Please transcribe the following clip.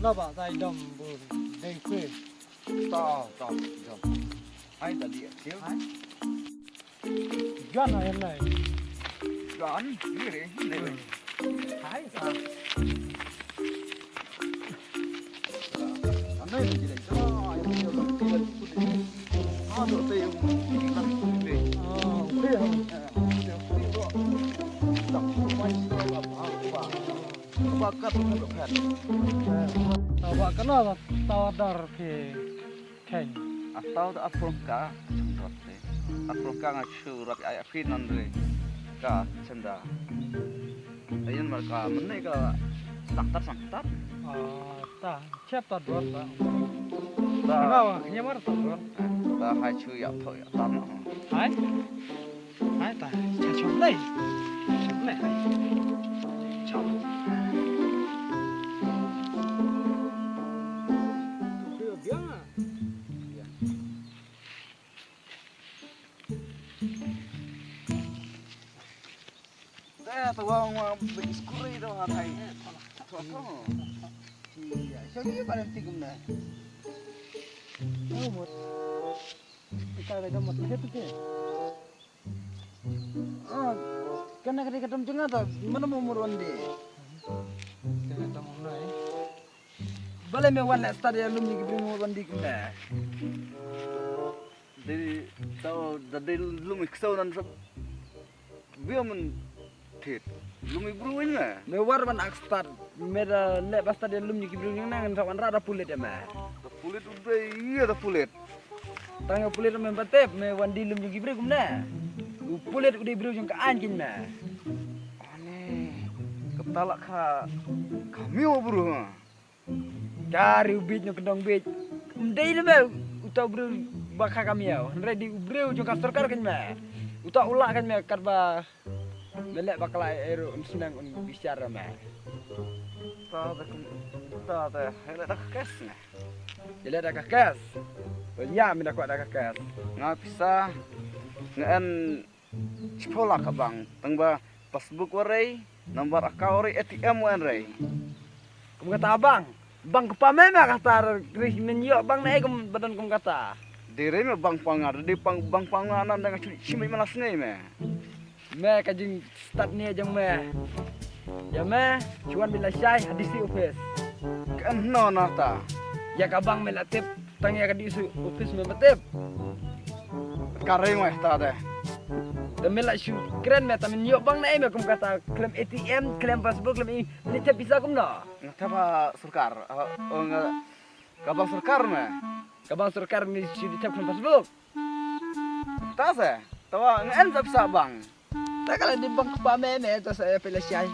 nó bảo tay đầm buồn đen quê to dầm hai tờ địa thiếu gắn ở em này đoán như thế này thái sao anh đây chỉ để cho em nhiều lần kia độ tiền về biết không và cắt nó được hết và cái nó là tao đar thì thành atau da afronka rote afronka ngachu rapi ay afinan re ka chanda ayan marka menai ka santar ta chép ta đuổi ta ta nào nhà mà ta đuổi ta hai chu ya thoi ya tan hai hai ta chả chọn đây chọn này chọn chưa biết à tuang bagi skuri tu hai tuang iya siapa paling tinggi mana oh một kita ada một cái tu ke kena kena ketemu jenga tu mana mau murundi kita tamu nai boleh mewan nak start ya lumi kita murundi kena dari tahu dari lumi kesau dan biar men thịt lumi bruin mà nếu war ban start mera le basta de lumi ki bruin nang sawan rada pulit ya ma pulit udah iya da pulit tanga pulit me batep me wandi lumi ki bruin kumna pulit udah bruin yang ka anjing ma aneh kepala kami bro dari ubit no kedong bit ndai le me utau bruin bakha kami ya ready bruin yang ka sarkar kan ma utau ulak kan me karba melek bakal aero senang bicara mah. Tahu, hele dah kes nah. Hele dah kes. Banyak minda kuat dah kes. Ngap bisa ngan sekolah ke bang. Tengba passbook warai, nomor account warai, ATM warai. Kamu kata abang, bang kepame mah kata kris menyo bang naik badan kamu kata. Diri mah bang pangar, di bang panganan dengan cumi malas ni mah. Mẹ cái gì start nia jang mẹ, ya mẹ cuan bila syai hadisi office, kan no nata, ya kabang mela tip tanya hadisi office mẹ tip, karing mẹ ta deh, dan mela syu keren mẹ tamin yo bang naik mẹ kum kata klaim ATM, klaim passbook, klaim ini tip bisa kum no, ngapa surkar, kabang surkar mẹ, kabang surkar ni syu tip klaim passbook, tas tawa ngan bisa bang. Tak kalau di bang kepame me tu saya pilih syai.